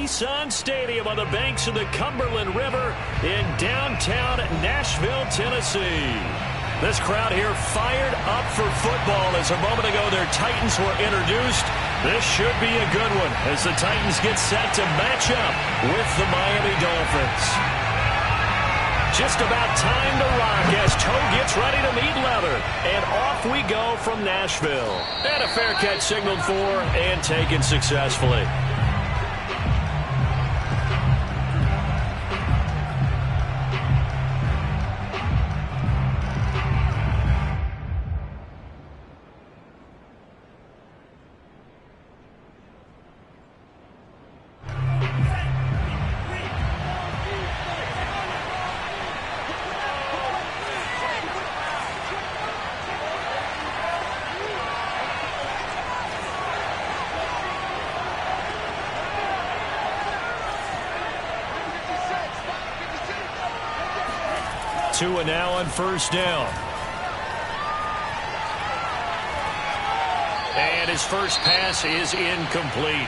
Nissan Stadium on the banks of the Cumberland River in downtown Nashville, Tennessee. This crowd here fired up for football as a moment ago their Titans were introduced. This should be a good one as the Titans get set to match up with the Miami Dolphins. Just about time to rock as Toe gets ready to meet leather. And off we go from Nashville. And a fair catch signaled for and taken successfully. Tua now on first down. And his first pass is incomplete.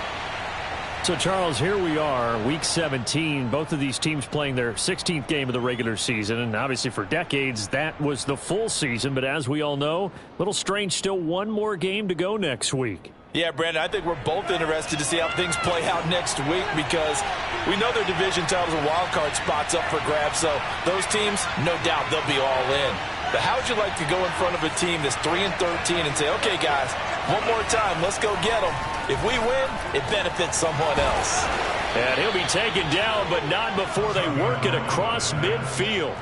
So, Charles, here we are, Week 17. Both of these teams playing their 16th game of the regular season. And obviously for decades, that was the full season. But as we all know, a little strange, still one more game to go next week. Yeah, Brandon, I think we're both interested to see how things play out next week because we know their division titles and wild card spots up for grabs. So those teams, no doubt, they'll be all in. But how would you like to go in front of a team that's 3-13 and say, okay, guys, one more time, let's go get them. If we win, it benefits someone else. And he'll be taken down, but not before they work it across midfield.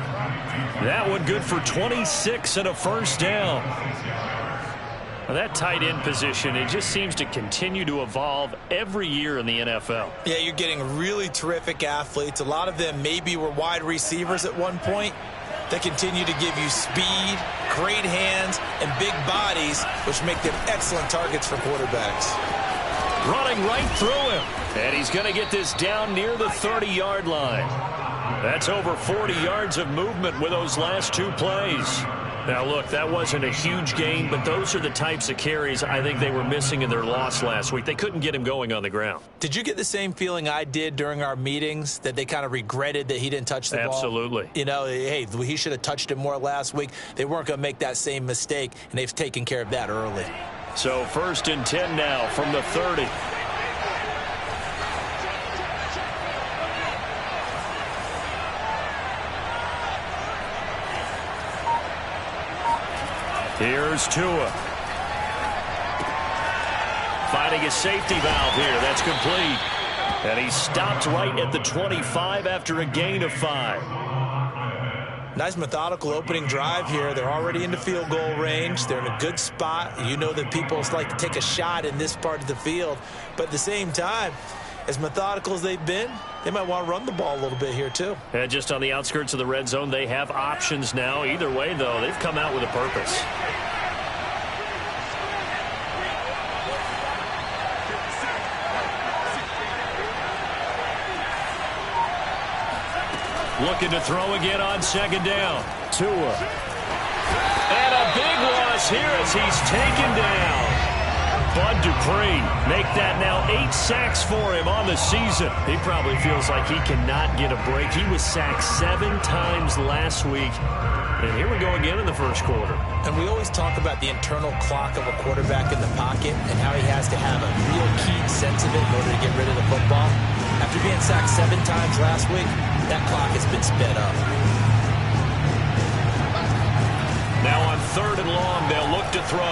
That one good for 26 and a first down. Well, that tight end position, it just seems to continue to evolve every year in the NFL. Yeah, you're getting really terrific athletes. A lot of them maybe were wide receivers at one point. They continue to give you speed, great hands, and big bodies, which make them excellent targets for quarterbacks. Running right through him. And he's going to get this down near the 30-yard line. That's over 40 yards of movement with those last two plays. Now, look, that wasn't a huge gain, but those are the types of carries I think they were missing in their loss last week. They couldn't get him going on the ground. Did you get the same feeling I did during our meetings, that they kind of regretted that he didn't touch the ball? Absolutely. You know, hey, he should have touched it more last week. They weren't going to make that same mistake, and they've taken care of that early. So 1st and 10 now from the 30. Here's Tua. Finding a safety valve here. That's complete. And he stopped right at the 25 after a gain of 5. Nice methodical opening drive here. They're already into field goal range. They're in a good spot. You know that people like to take a shot in this part of the field. But at the same time, as methodical as they've been, they might want to run the ball a little bit here too. And just on the outskirts of the red zone, they have options now. Either way, though, they've come out with a purpose. Looking to throw again on 2nd down. Tua. And a big loss here as he's taken down. Bud Dupree make that now 8 sacks for him on the season. He probably feels like he cannot get a break. He was sacked 7 times last week. And here we go again in the first quarter. And we always talk about the internal clock of a quarterback in the pocket and how he has to have a real keen sense of it in order to get rid of the football. After being sacked 7 times last week, that clock has been sped up. Now on 3rd and long, they'll look to throw.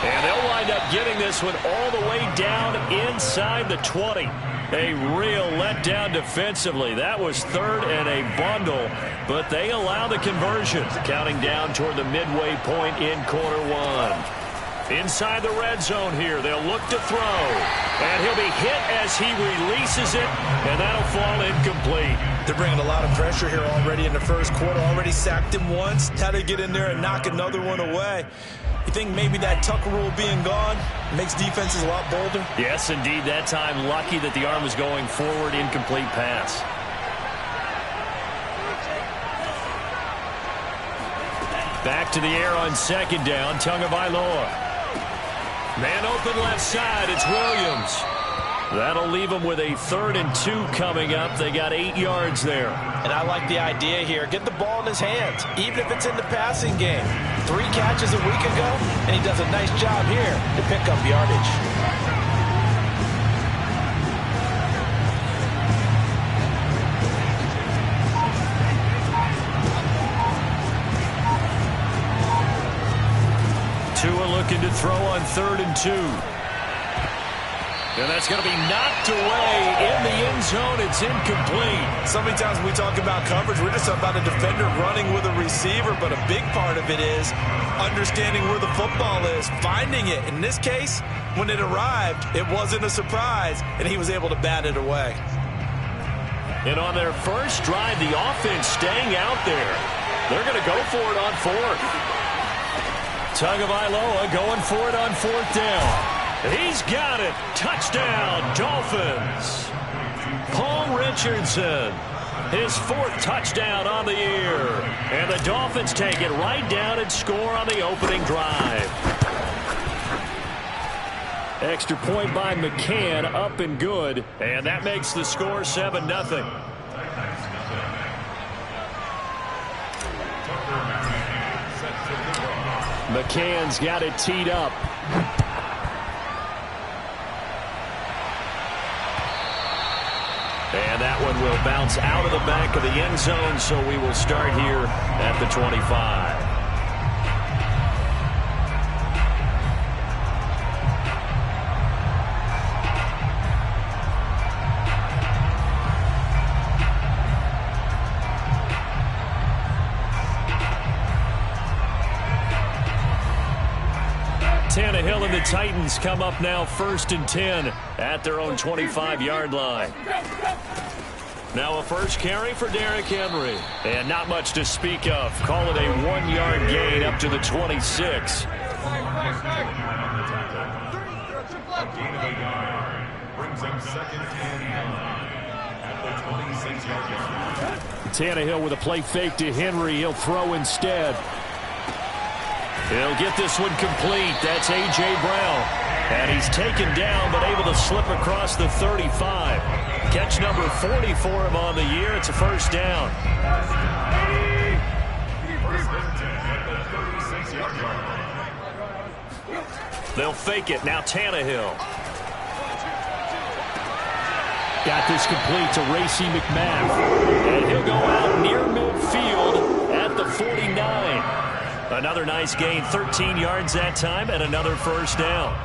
And they'll wind up getting this one all the way down inside the 20. A real letdown defensively. That was 3rd and a bundle, but they allow the conversion. Counting down toward the midway point in quarter 1. Inside the red zone here, they'll look to throw. And he'll be hit as he releases it, and that'll fall incomplete. They're bringing a lot of pressure here already in the first quarter. Already sacked him once. How to get in there and knock another one away. You think maybe that Tucker rule being gone makes defenses a lot bolder? Yes, indeed. That time, lucky that the arm was going forward, incomplete pass. Back to the air on 2nd down, Tagovailoa. Man open left side, it's Williams. That'll leave them with a 3rd and 2 coming up. They got 8 yards there. And I like the idea here. Get the ball in his hands, even if it's in the passing game. 3 catches a week ago, and he does a nice job here to pick up yardage. Tua looking to throw on 3rd and 2. And that's going to be knocked away in the end zone. It's incomplete. So many times when we talk about coverage, we're just about a defender running with a receiver, but a big part of it is understanding where the football is, finding it. In this case, when it arrived, it wasn't a surprise, and he was able to bat it away. And on their first drive, the offense staying out there. They're going to go for it on 4th. Tagovailoa going for it on 4th down. He's got it. Touchdown, Dolphins. Paul Richardson, his 4th touchdown on the year. And the Dolphins take it right down and score on the opening drive. Extra point by McCann, up and good. And that makes the score 7-0. McCann's got it teed up. And that one will bounce out of the back of the end zone, so we will start here at the 25. Tannehill and the Titans come up now 1st and 10 at their own 25-yard line. Now a first carry for Derrick Henry. And not much to speak of. Call it a 1-yard gain up to the 26. Tannehill with a play fake to Henry. He'll throw instead. He'll get this one complete. That's A.J. Brown. And he's taken down, but able to slip across the 35. Catch number 40 for him on the year. It's a first down. They'll fake it. Now Tannehill. Got this complete to Racey McMath. And he'll go out near midfield at the 49. Another nice gain, 13 yards that time, and another first down.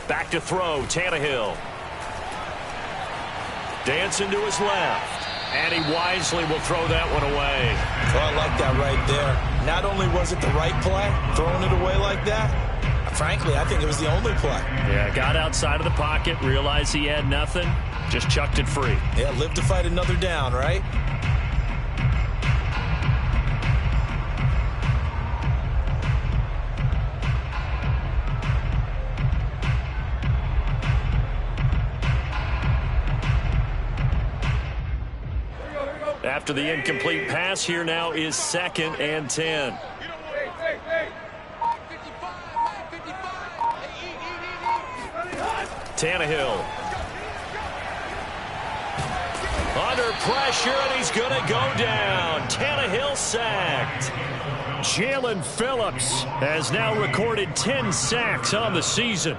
Back to throw, Tannehill. Dancing to his left. And he wisely will throw that one away. Well, I like that right there. Not only was it the right play, throwing it away like that, frankly, I think it was the only play. Yeah, got outside of the pocket, realized he had nothing, just chucked it free. Yeah, live to fight another down, right? After the incomplete pass, here now is 2nd and 10. Tannehill. Under pressure, and he's going to go down. Tannehill sacked. Jalen Phillips has now recorded 10 sacks on the season.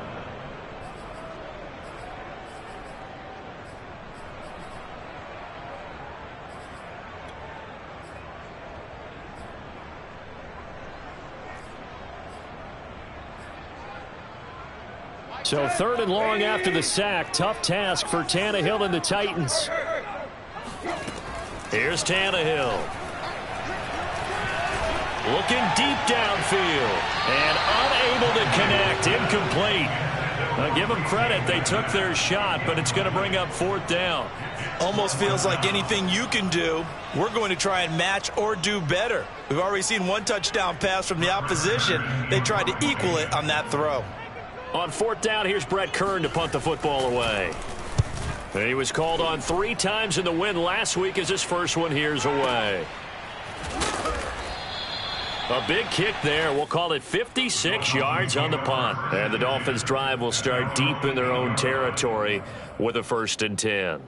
So 3rd and long after the sack. Tough task for Tannehill and the Titans. Here's Tannehill. Looking deep downfield. And unable to connect. Incomplete. Now give them credit. They took their shot, but it's going to bring up 4th down. Almost feels like anything you can do, we're going to try and match or do better. We've already seen 1 touchdown pass from the opposition. They tried to equal it on that throw. On 4th down, here's Brett Kern to punt the football away. He was called on 3 times in the win last week as his first one here's away. A big kick there. We'll call it 56 yards on the punt. And the Dolphins drive will start deep in their own territory with a 1st and 10.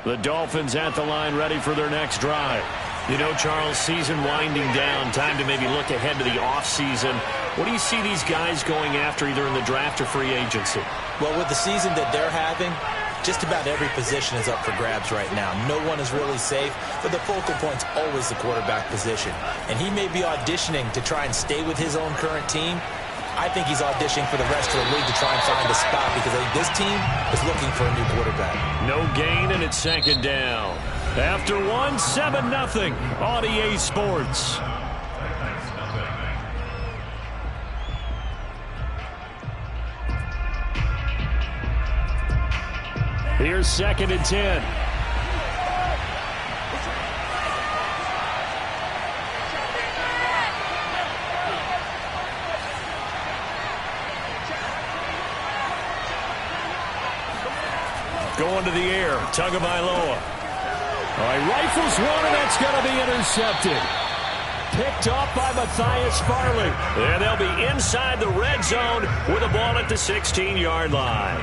The Dolphins at the line ready for their next drive. You know, Charles, season winding down, time to maybe look ahead to the offseason. What do you see these guys going after either in the draft or free agency? Well, with the season that they're having, just about every position is up for grabs right now. No one is really safe, but the focal point's always the quarterback position. And he may be auditioning to try and stay with his own current team. I think he's auditioning for the rest of the league to try and find a spot because I think this team is looking for a new quarterback. No gain, and it's 2nd down. After 1, 7-0 on EA Sports. Here's 2nd and 10. Going to the air, Tagovailoa. All right, rifles one, and that's going to be intercepted. Picked off by Matthias Farley. And they'll be inside the red zone with a ball at the 16-yard line.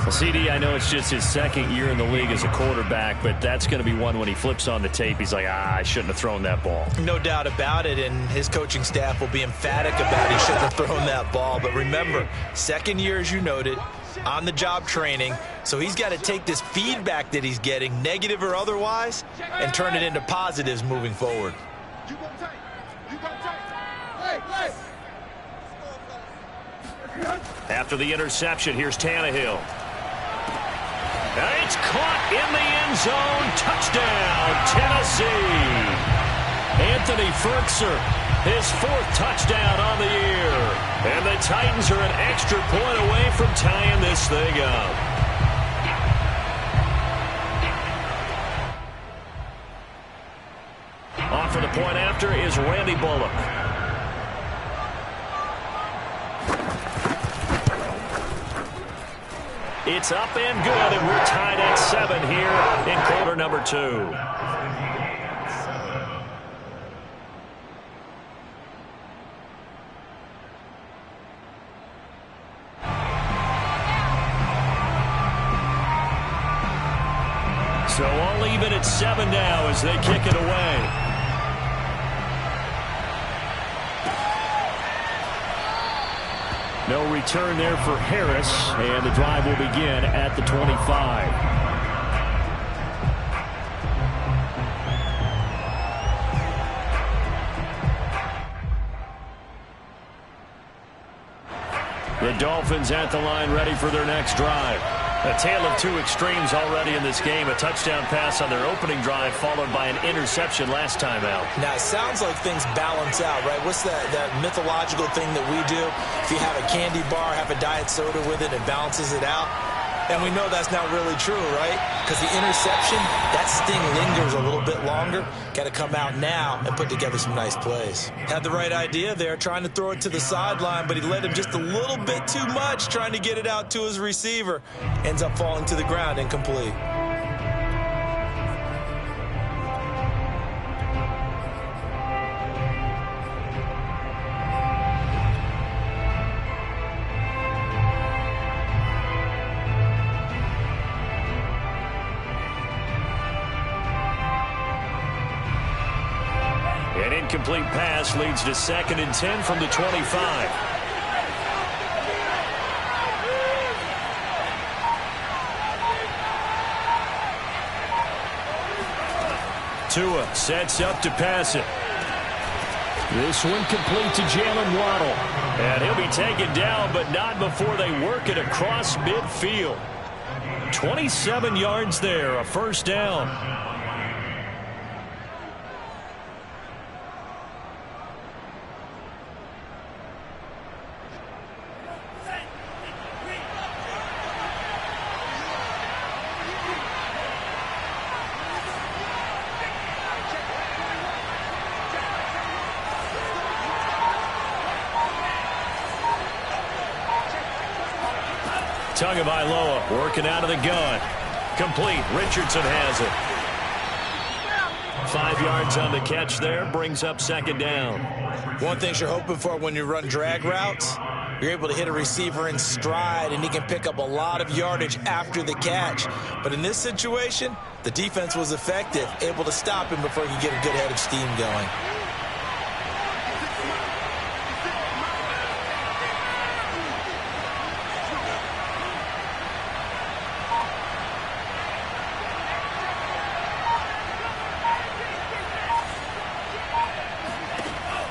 Well, CD, I know it's just his 2nd year in the league as a quarterback, but that's going to be one when he flips on the tape. He's like, I shouldn't have thrown that ball. No doubt about it, and his coaching staff will be emphatic about he shouldn't have thrown that ball. But remember, 2nd year, as you noted, on-the-job training, so he's got to take this feedback that he's getting, negative or otherwise, and turn it into positives moving forward. After the interception, here's Tannehill. It's caught in the end zone. Touchdown, Tennessee. Anthony Ferkser, his 4th touchdown on the year. And the Titans are an extra point away from tying this thing up. On for the point after is Randy Bullock. It's up and good, and we're tied at 7 here in quarter number 2. So all even at 7 now as they kick it away. No return there for Harris, and the drive will begin at the 25. The Dolphins at the line ready for their next drive. A tale of 2 extremes already in this game. A touchdown pass on their opening drive followed by an interception last time out. Now, it sounds like things balance out, right? What's that mythological thing that we do? If you have a candy bar, have a diet soda with it, it balances it out. And we know that's not really true, right? Because the interception, that sting lingers a little bit longer. Got to come out now and put together some nice plays. Had the right idea there, trying to throw it to the sideline, but he led him just a little bit too much, trying to get it out to his receiver. Ends up falling to the ground, incomplete. An incomplete pass leads to 2nd and 10 from the 25. Tua sets up to pass it. This one complete to Jalen Waddle. And he'll be taken down, but not before they work it across midfield. 27 yards there, a first down. Tagovailoa working out of the gun. Complete. Richardson has it. 5 yards on the catch there. Brings up second down. One thing you're hoping for when you run drag routes, you're able to hit a receiver in stride, and he can pick up a lot of yardage after the catch. But in this situation, the defense was effective, able to stop him before he could get a good head of steam going.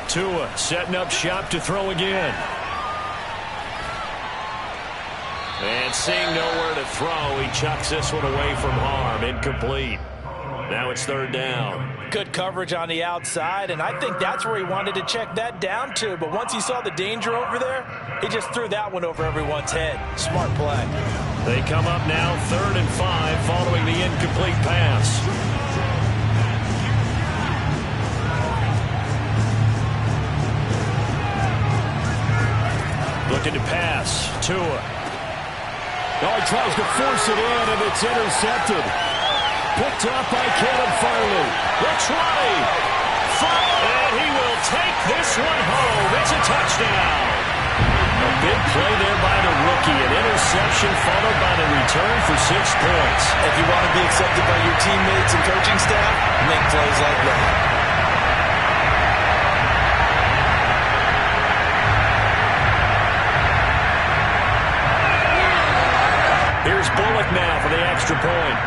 Tua setting up shop to throw again. And seeing nowhere to throw, he chucks this one away from harm. Incomplete. Now it's third down. Good coverage on the outside, and I think that's where he wanted to check that down to. But once he saw the danger over there, he just threw that one over everyone's head. Smart play. They come up now 3rd and 5 following the incomplete pass. Looking to pass. Tua. Oh, he tries to force it in, and it's intercepted. Picked up by Caleb Farley. Looks right. And he will take this one home. It's a touchdown. A big play there by the rookie. An interception followed by the return for 6 points. If you want to be accepted by your teammates and coaching staff, make plays like that. Here's Bullock now for the extra point.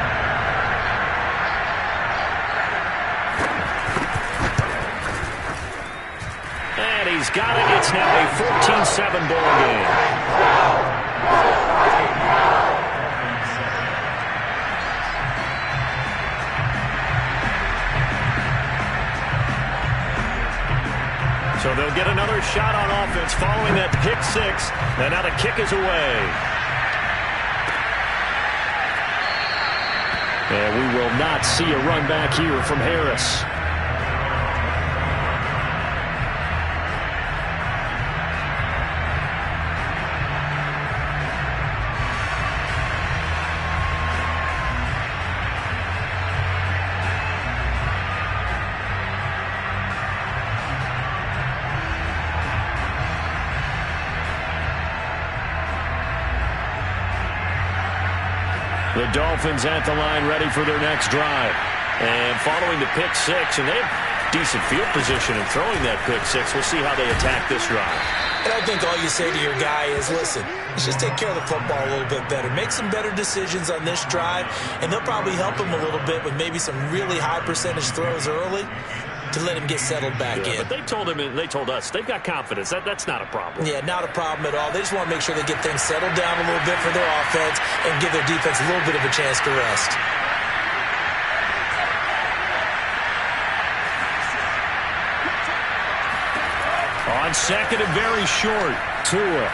And he's got it. It's now a 14-7 ball game. So they'll get another shot on offense following that pick six. And now the kick is away. And we will not see a run back here from Harris. The Dolphins at the line ready for their next drive. And following the pick six, and they have decent field position in throwing that pick six. We'll see how they attack this drive. And I think all you say to your guy is, listen, let's just take care of the football a little bit better. Make some better decisions on this drive, and they'll probably help him a little bit with maybe some really high percentage throws early to let him get settled back in. But they told him, and they told us, they've got confidence. That's not a problem. Yeah, not a problem at all. They just want to make sure they get things settled down a little bit for their offense and give their defense a little bit of a chance to rest. On second and very short, Tua.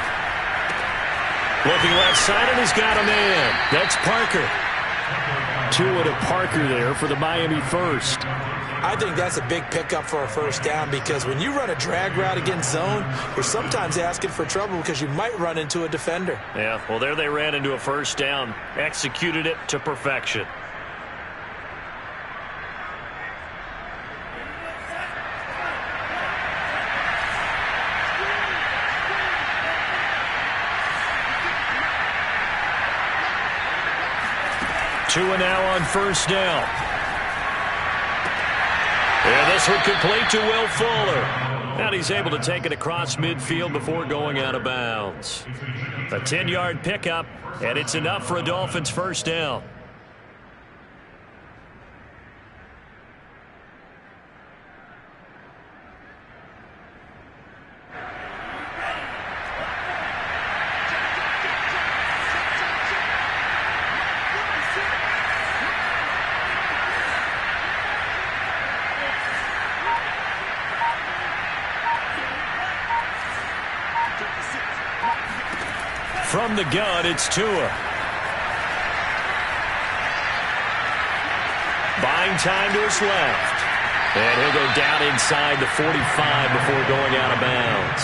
Looking left side, and he's got a man. That's Parker. Tua to Parker there for the Miami first. I think that's a big pickup for a first down because when you run a drag route against zone, you're sometimes asking for trouble because you might run into a defender. Yeah, well, there they ran into a first down. Executed it to perfection. Tua now on first down. And this one complete to Will Fuller. And he's able to take it across midfield before going out of bounds. A 10-yard pickup, and it's enough for a Dolphins first down. From the gun, it's Tua. Buying time to his left. And he'll go down inside the 45 before going out of bounds.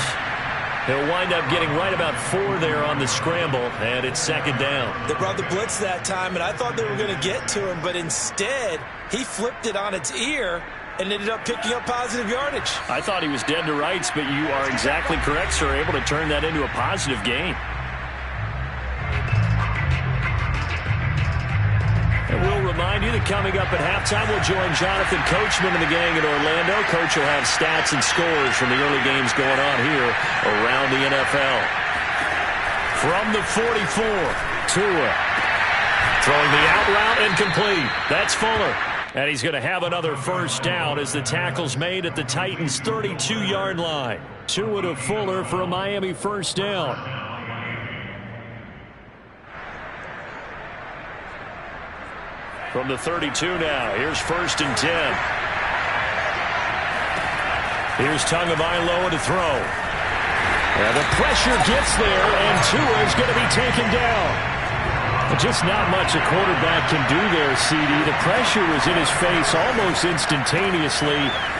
He'll wind up getting right about 4 there on the scramble, and it's second down. They brought the blitz that time, and I thought they were going to get to him, but instead he flipped it on its ear and ended up picking up positive yardage. I thought he was dead to rights, but you are exactly correct, sir. Able to turn that into a positive gain. And we'll remind you that coming up at halftime, we'll join Jonathan Coachman and the gang in Orlando. Coach will have stats and scores from the early games going on here around the NFL. From the 44, Tua. Throwing the out route and complete. That's Fuller. And he's going to have another first down as the tackle's made at the Titans' 32-yard line. Tua to Fuller for a Miami first down. From the 32 now, here's first and 10. Here's Tagovailoa to throw. And the pressure gets there, and Tua is going to be taken down. Just not much a quarterback can do there, CD. The pressure was in his face almost instantaneously,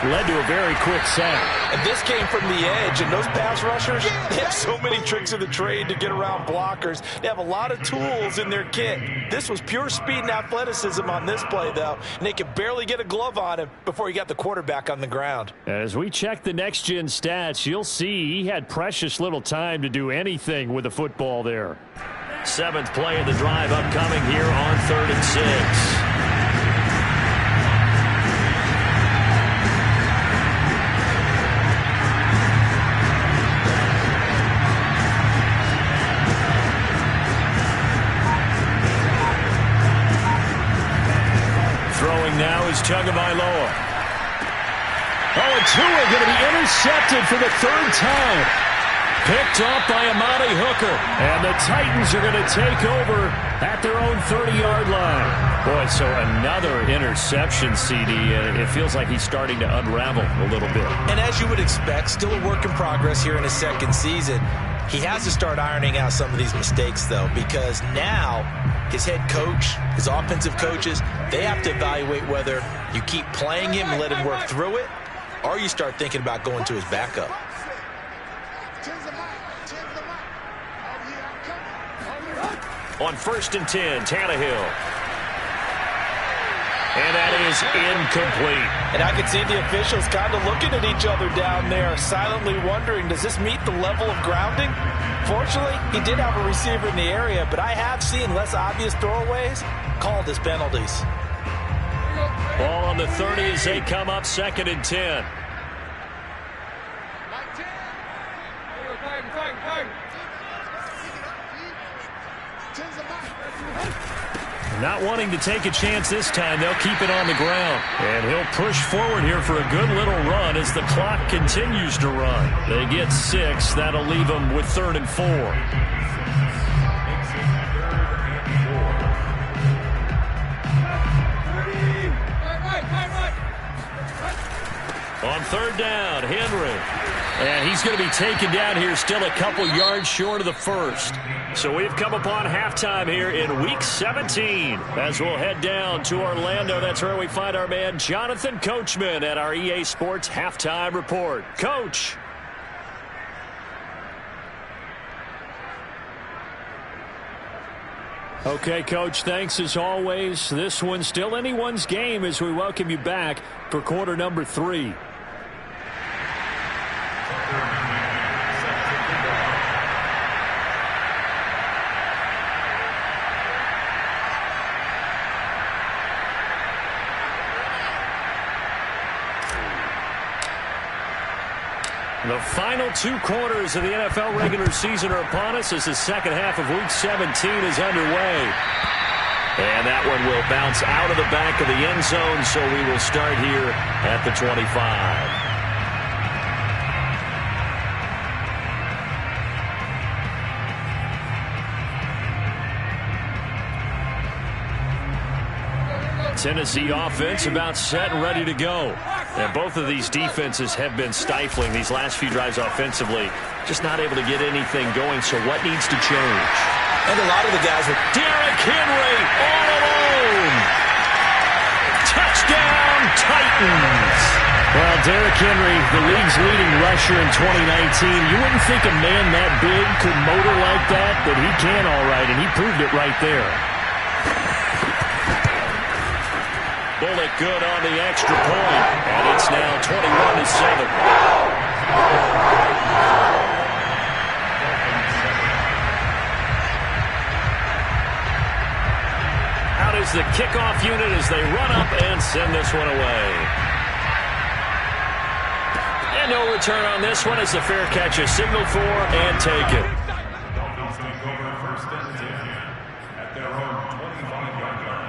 led to a very quick sack. And this came from the edge, and those pass rushers, they have so many tricks of the trade to get around blockers. They have a lot of tools in their kit. This was pure speed and athleticism on this play, though, and they could barely get a glove on him before he got the quarterback on the ground. As we check the next-gen stats, you'll see he had precious little time to do anything with the football there. 7th play of the drive upcoming here on 3rd and 6. Throwing now is Tagovailoa. Oh, and Tua going to be intercepted for the 3rd time. Picked off by Amani Hooker. And the Titans are going to take over at their own 30-yard line. Boy, so another interception, CD. It feels like he's starting to unravel a little bit. And as you would expect, still a work in progress here in his 2nd season. He has to start ironing out some of these mistakes, though, because now his head coach, his offensive coaches, they have to evaluate whether you keep playing him and let him work through it, or you start thinking about going to his backup. On 1st and 10, Tannehill. And that is incomplete. And I can see the officials kind of looking at each other down there, silently wondering, does this meet the level of grounding? Fortunately, he did have a receiver in the area, but I have seen less obvious throwaways called as penalties. Ball on the 30 as they come up 2nd and 10. Not wanting to take a chance this time, they'll keep it on the ground. And he'll push forward here for a good little run as the clock continues to run. They get 6. That'll leave them with 3rd and 4. On 3rd down, Henry. And he's going to be taken down here still a couple yards short of the 1st. So we've come upon halftime here in Week 17. As we'll head down to Orlando, that's where we find our man Jonathan Coachman at our EA Sports Halftime Report. Coach. Okay, Coach, thanks as always. This one's still anyone's game as we welcome you back for quarter number 3. The final 2 quarters of the NFL regular season are upon us as the second half of Week 17 is underway. And that one will bounce out of the back of the end zone, so we will start here at the 25. Tennessee offense about set and ready to go. And both of these defenses have been stifling these last few drives offensively. Just not able to get anything going, so what needs to change? And a lot of the guys were... Derrick Henry all alone. Touchdown, Titans. Well, Derrick Henry, the league's leading rusher in 2019. You wouldn't think a man that big could motor like that, but he can all right, and he proved it right there. Bullet good on the extra point, and it's now 21-7. Out is the kickoff unit as they run up and send this one away. And no return on this one as the fair catch is signaled for and taken. Dolphins take over first and 10 at their own 25-yard line.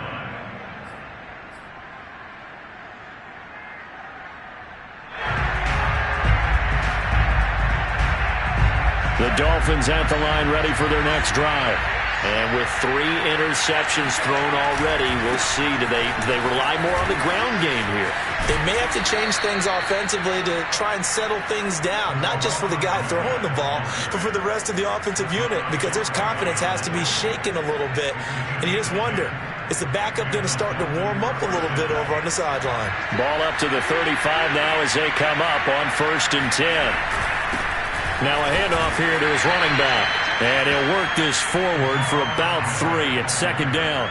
The Dolphins at the line ready for their next drive. And with 3 interceptions thrown already, we'll see. Do they rely more on the ground game here? They may have to change things offensively to try and settle things down, not just for the guy throwing the ball, but for the rest of the offensive unit, because their confidence has to be shaken a little bit. And you just wonder, is the backup going to start to warm up a little bit over on the sideline? Ball up to the 35 now as they come up on 1st and 10. Now a handoff here to his running back. And he'll work this forward for about 3 at 2nd down.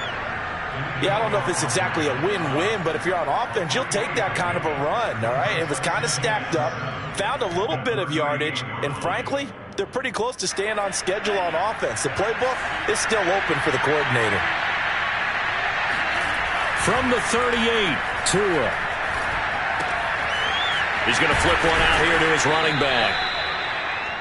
Yeah, I don't know if it's exactly a win-win, but if you're on offense, you'll take that kind of a run, all right? It was kind of stacked up, found a little bit of yardage, and frankly, they're pretty close to staying on schedule on offense. The playbook is still open for the coordinator. From the 38, Tua. He's going to flip one out here to his running back.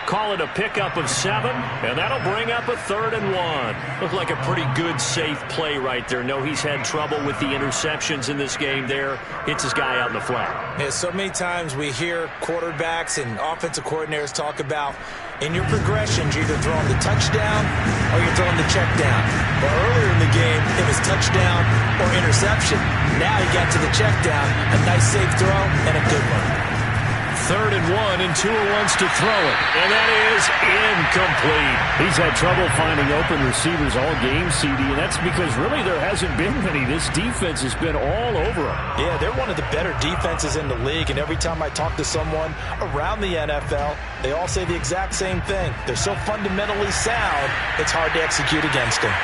Call it a pickup of 7, and that'll bring up a 3rd and 1. Looked like a pretty good, safe play right there. No, he's had trouble with the interceptions in this game there. Hits his guy out in the flat. Yeah, so many times we hear quarterbacks and offensive coordinators talk about in your progressions, you're either throwing the touchdown or you're throwing the check down. But earlier in the game, it was touchdown or interception. Now he got to the check down, a nice safe throw, and a good one. 3rd and 1, and Tua wants to throw it. And that is incomplete. He's had trouble finding open receivers all game, CD, and that's because really there hasn't been many. This defense has been all over him. Yeah, they're one of the better defenses in the league, and every time I talk to someone around the NFL, they all say the exact same thing. They're so fundamentally sound, it's hard to execute against them.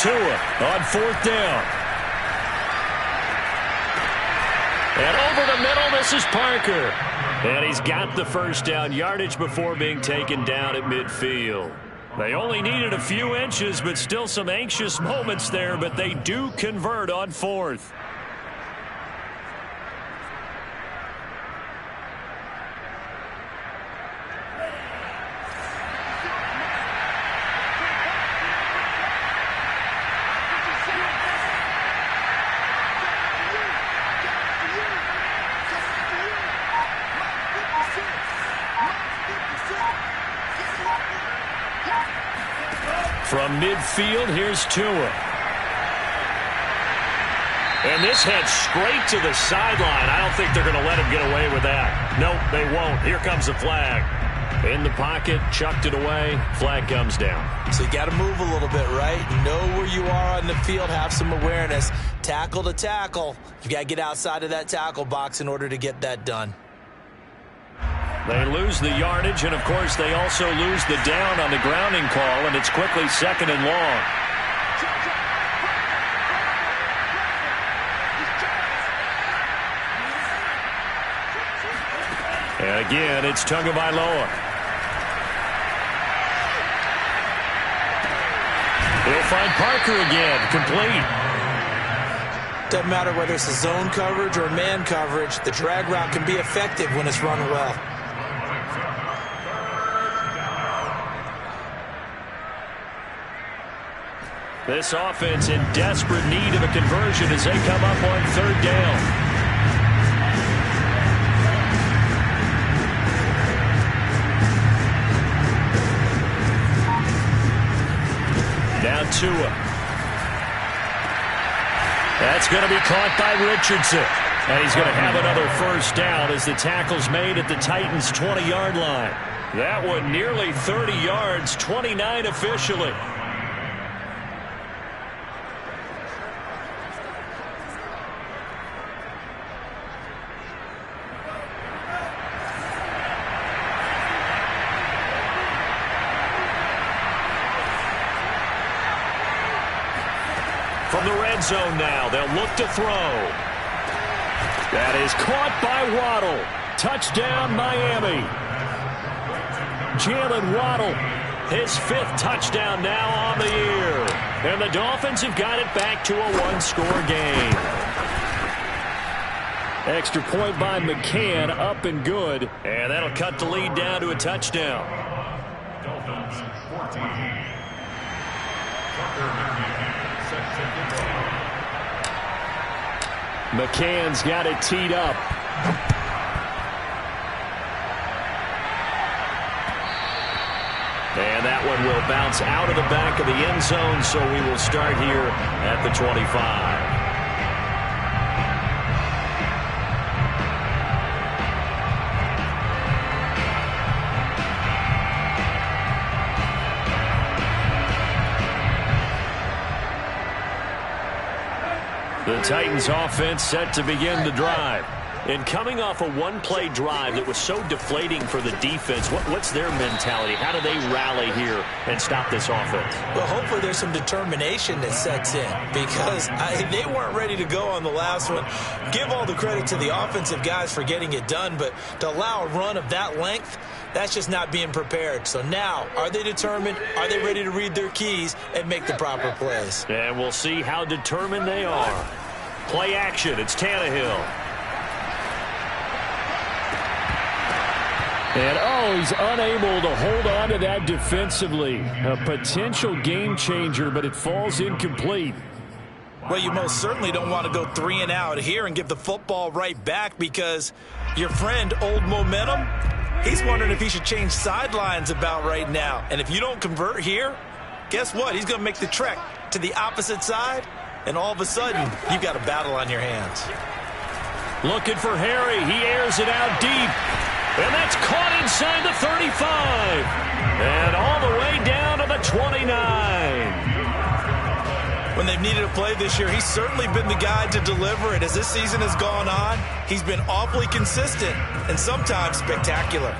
Tua on 4th down. And over the middle, this is Parker. And he's got the 1st down yardage before being taken down at midfield. They only needed a few inches, but still some anxious moments there, but they do convert on 4th. From midfield, here's Tua. And this heads straight to the sideline. I don't think they're going to let him get away with that. Nope, they won't. Here comes the flag. In the pocket, chucked it away. Flag comes down. So you got to move a little bit, right? Know where you are on the field, have some awareness. Tackle to tackle. You got to get outside of that tackle box in order to get that done. They lose the yardage, and, of course, they also lose the down on the grounding call, and it's quickly 2nd and long. And again, it's Tagovailoa. He'll find Parker again, complete. Doesn't matter whether it's a zone coverage or man coverage, the drag route can be effective when it's run well. This offense in desperate need of a conversion as they come up on 3rd down. Now Tua. That's going to be caught by Richardson. And he's going to have another first down as the tackle's made at the Titans' 20-yard line. That one nearly 30 yards, 29 officially. From the red zone now, they'll look to throw. That is caught by Waddle. Touchdown, Miami. Jalen Waddle, his 5th touchdown now on the year. And the Dolphins have got it back to a 1-score game. Extra point by McCann, up and good. And that'll cut the lead down to a touchdown. Dolphins 14. McCann's got it teed up. And that one will bounce out of the back of the end zone, so we will start here at the 25. The Titans offense set to begin the drive. And coming off a one-play drive that was so deflating for the defense, what's their mentality? How do they rally here and stop this offense? Well, hopefully there's some determination that sets in because they weren't ready to go on the last one. Give all the credit to the offensive guys for getting it done, but to allow a run of that length, that's just not being prepared. So now, are they determined? Are they ready to read their keys and make the proper plays? And we'll see how determined they are. Play action. It's Tannehill. And, he's unable to hold on to that defensively. A potential game changer, but it falls incomplete. Well, you most certainly don't want to go 3 and out here and give the football right back because your friend, Old Momentum, he's wondering if he should change sidelines about right now. And if you don't convert here, guess what? He's going to make the trek to the opposite side, and all of a sudden, you've got a battle on your hands. Looking for Harry. He airs it out deep. And that's caught inside the 35. And all the way down to the 29. When they've needed a play this year, he's certainly been the guy to deliver it. As this season has gone on, he's been awfully consistent and sometimes spectacular.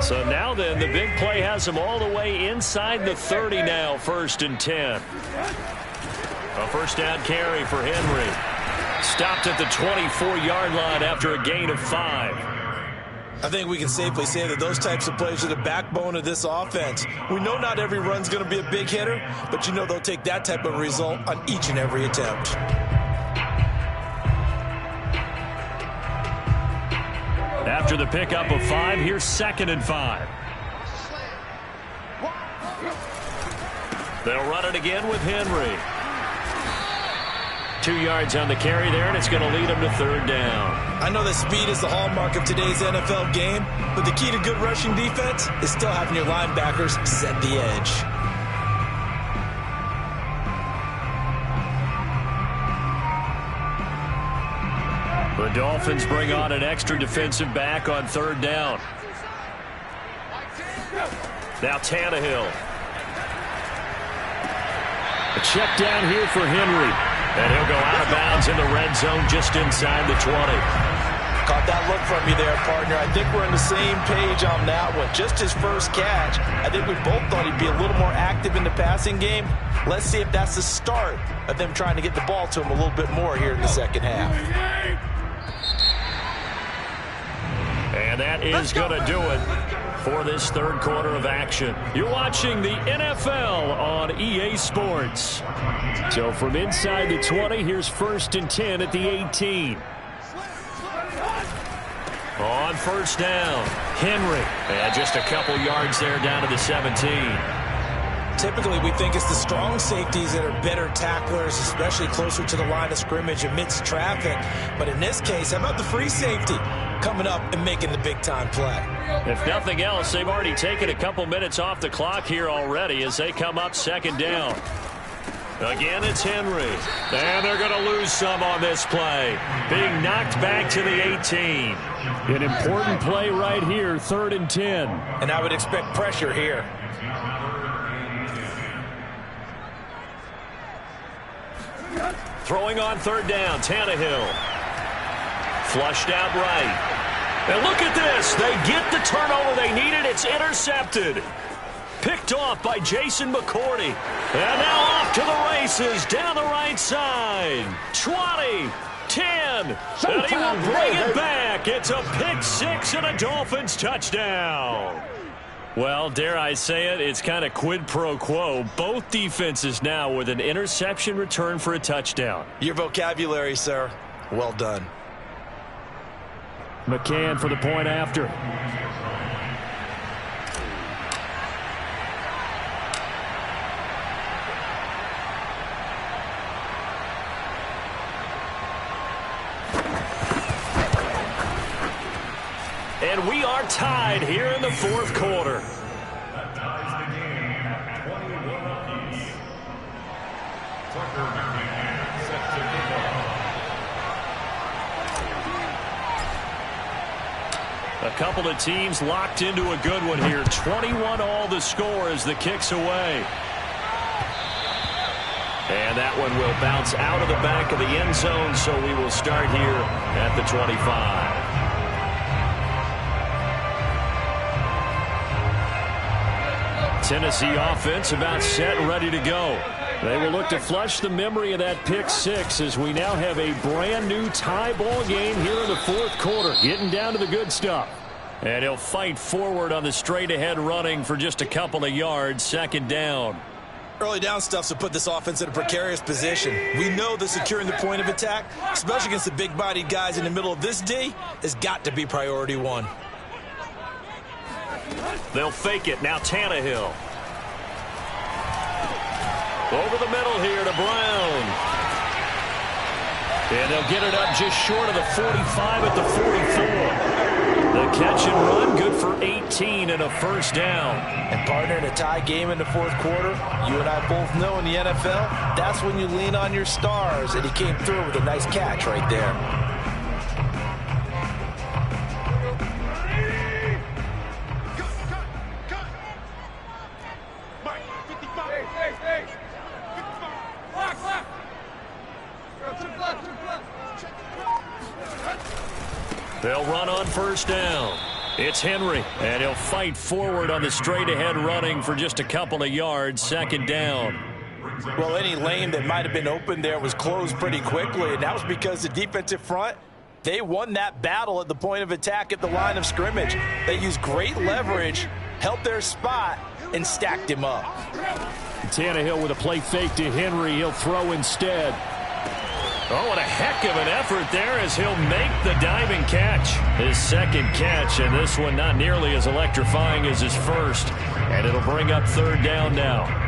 So now then, the big play has him all the way inside the 30 now, 1st and 10. A first down carry for Henry. Stopped at the 24-yard line after a gain of 5. I think we can safely say that those types of plays are the backbone of this offense. We know not every run's going to be a big hitter, but you know they'll take that type of result on each and every attempt. After the pickup of 5, here's 2nd and 5. They'll run it again with Henry. 2 yards on the carry there, and it's going to lead them to 3rd down. I know that speed is the hallmark of today's NFL game, but the key to good rushing defense is still having your linebackers set the edge. The Dolphins bring on an extra defensive back on 3rd down. Now Tannehill. A check down here for Henry. And he'll go out of bounds in the red zone just inside the 20. Caught that look from you there, partner. I think we're on the same page on that one. Just his first catch. I think we both thought he'd be a little more active in the passing game. Let's see if that's the start of them trying to get the ball to him a little bit more here in the second half. And that is going to do it for this 3rd quarter of action. You're watching the NFL on EA Sports. So from inside the 20, here's 1st and 10 at the 18. On 1st down, Henry. And just a couple yards there down to the 17. Typically, we think it's the strong safeties that are better tacklers, especially closer to the line of scrimmage amidst traffic. But in this case, how about the free safety coming up and making the big-time play? If nothing else, they've already taken a couple minutes off the clock here already as they come up second down. Again, it's Henry. And they're going to lose some on this play. Being knocked back to the 18. An important play right here, 3rd and 10. And I would expect pressure here. Throwing on 3rd down, Tannehill. Flushed out right. And look at this. They get the turnover they needed. It's intercepted. Picked off by Jason McCourty. And now off to the races down the right side. 20, 10. And he will bring it back. It's a pick six and a Dolphins touchdown. Well, dare I say it, it's kind of quid pro quo. Both defenses now with an interception return for a touchdown. Your vocabulary, sir. Well done. McCann for the point after. And we are tied here in the 4th quarter. That ties the game at 21 apiece. Tucker McCann set to kick off. A couple of teams locked into a good one here. 21 all the score as the kick's away. And that one will bounce out of the back of the end zone, so we will start here at the 25. Tennessee offense about set and ready to go. They will look to flush the memory of that pick six as we now have a brand new tie ball game here in the 4th quarter, getting down to the good stuff. And he'll fight forward on the straight ahead running for just a couple of yards, 2nd down. Early down stuff's to put this offense in a precarious position. We know that securing the point of attack, especially against the big-bodied guys in the middle of this D, has got to be priority one. They'll fake it. Now Tannehill. Over the middle here to Brown. And they'll get it up just short of the 45 at the 44. The catch and run good for 18 and a 1st down. And partner, in a tie game in the 4th quarter, you and I both know in the NFL, that's when you lean on your stars. And he came through with a nice catch right there. They'll run on 1st down. It's Henry, and he'll fight forward on the straight-ahead running for just a couple of yards, 2nd down. Well, any lane that might have been open there was closed pretty quickly, and that was because the defensive front, they won that battle at the point of attack at the line of scrimmage. They used great leverage, held their spot, and stacked him up. Tannehill with a play fake to Henry. He'll throw instead. Oh, what a heck of an effort there as he'll make the diving catch. His 2nd catch, and this one not nearly as electrifying as his 1st. And it'll bring up 3rd down now.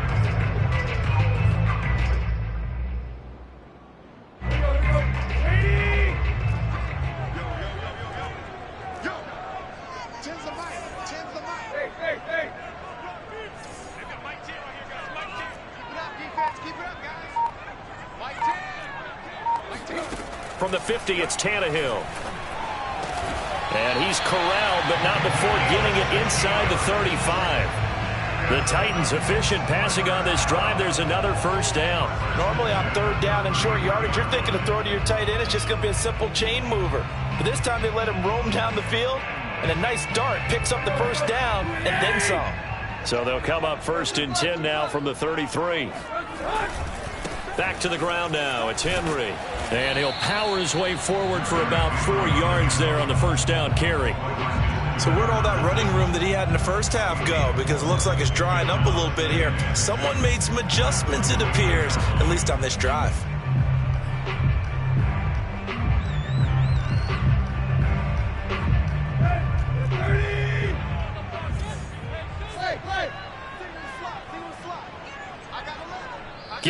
From the 50, it's Tannehill. And he's corralled, but not before getting it inside the 35. The Titans efficient passing on this drive. There's another 1st down. Normally on 3rd down and short yardage, you're thinking of throw to your tight end. It's just going to be a simple chain mover. But this time they let him roam down the field, and a nice dart picks up the 1st down and then some. So they'll come up 1st and 10 now from the 33. Back to the ground now. It's Henry. And he'll power his way forward for about 4 yards there on the 1st down carry. So where'd all that running room that he had in the 1st half go? Because it looks like it's drying up a little bit here. Someone made some adjustments, it appears, at least on this drive.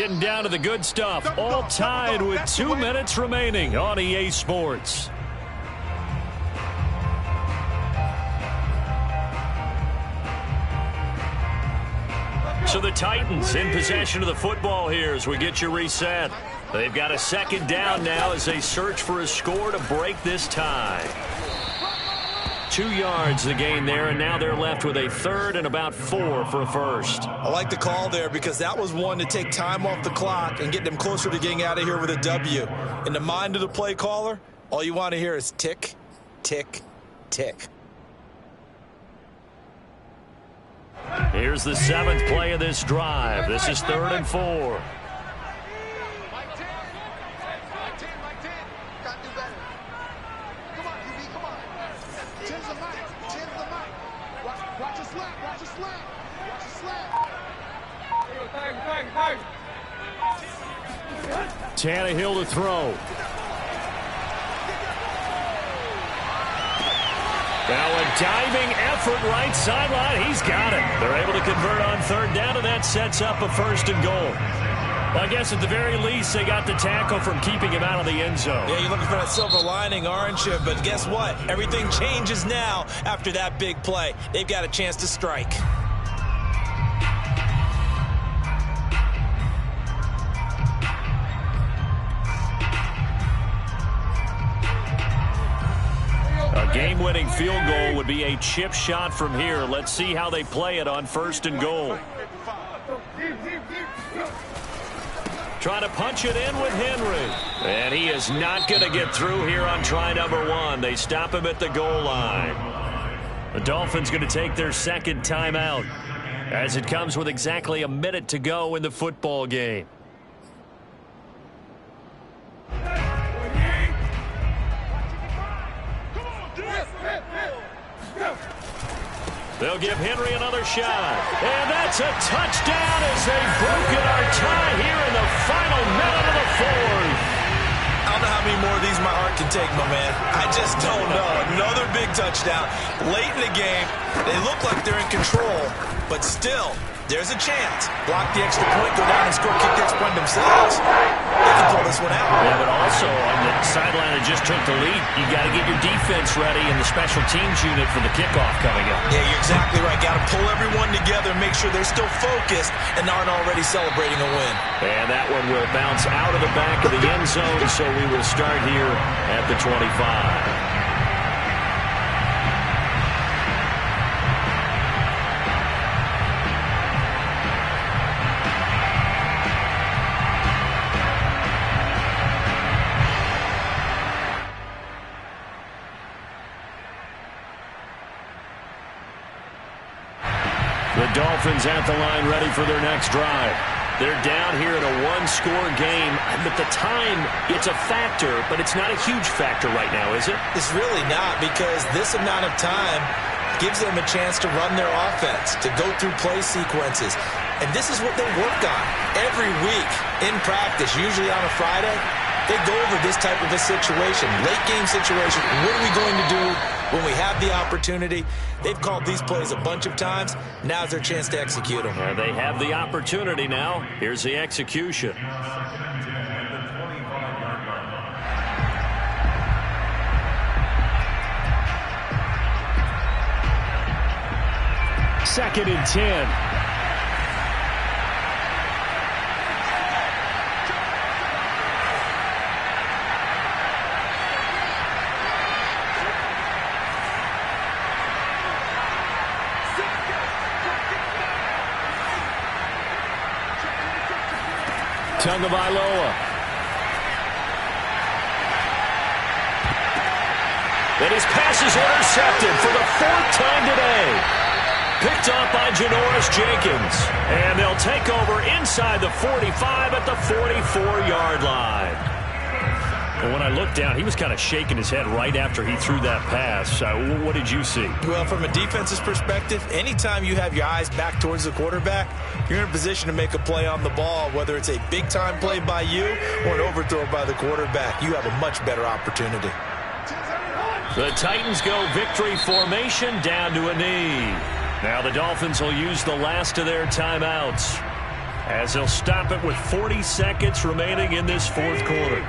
getting down to the good stuff. All tied with 2 minutes remaining on EA Sports. So the Titans in possession of the football here as we get you reset. They've got a second down now as they search for a score to break this tie. 2 yards the gain there, and now they're left with a third and about 4 for a first. I like the call there because that was one to take time off the clock and get them closer to getting out of here with a W. In the mind of the play caller, all you want to hear is tick, tick, tick. Here's the 7th play of this drive. This is 3rd and 4. Tannehill to throw. Now a diving effort right sideline. He's got it. They're able to convert on 3rd down, and that sets up a 1st and goal. Well, I guess at the very least they got the tackle from keeping him out of the end zone. Yeah, you're looking for that silver lining, aren't you? But guess what? Everything changes now after that big play. They've got a chance to strike. A game-winning field goal would be a chip shot from here. Let's see how they play it on 1st and goal. Trying to punch it in with Henry. And he is not going to get through here on try number 1. They stop him at the goal line. The Dolphins going to take their second timeout as it comes with exactly a minute to go in the football game. They'll give Henry another shot. And that's a touchdown as they've broken our tie here in the final minute of the 4th. I don't know how many more of these my heart can take, my man. I just don't know. Another big touchdown. Late in the game, they look like they're in control, but still, there's a chance. Block the extra point, go down and score, kick the extra point themselves. They can pull this one out. Yeah, but also on the sideline that just took the lead, you got to get your defense ready in the special teams unit for the kickoff coming up. Yeah, you're exactly right. Got to pull everyone together, make sure they're still focused and aren't already celebrating a win. And that one will bounce out of the back of the end zone, so we will start here at the 25. The Dolphins at the line ready for their next drive. They're down here in a one-score game, but the time, it's a factor, but it's not a huge factor right now, is it? It's really not, because this amount of time gives them a chance to run their offense, to go through play sequences. And this is what they work on every week in practice, usually on a Friday. They go over this type of a situation, late game situation. What are we going to do when we have the opportunity? They've called these plays a bunch of times. Now's their chance to execute them. They have the opportunity now. Here's the execution. Second and 10. Tagovailoa. And his pass is intercepted for the 4th time today. Picked off by Janoris Jenkins. And they'll take over inside the 45 at the 44-yard line. And when I looked down, he was kind of shaking his head right after he threw that pass. What did you see? Well, from a defense's perspective, anytime you have your eyes back towards the quarterback, you're in a position to make a play on the ball, whether it's a big-time play by you or an overthrow by the quarterback. You have a much better opportunity. The Titans go victory formation down to a knee. Now the Dolphins will use the last of their timeouts. as he'll stop it with 40 seconds remaining in this fourth quarter.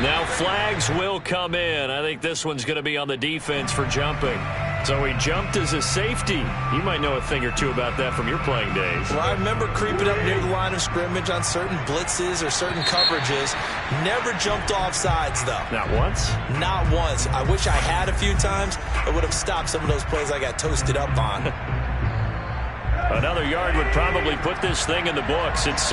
Now flags will come in. I think this one's going to be on the defense for jumping. So he jumped as a safety. You might know a thing or two about that from your playing days. Well, I remember creeping up near the line of scrimmage on certain blitzes or certain coverages. Never jumped off sides, though. Not once? Not once. I wish I had a few times. I would have stopped some of those plays I got toasted up on. Another yard would probably put this thing in the books. It's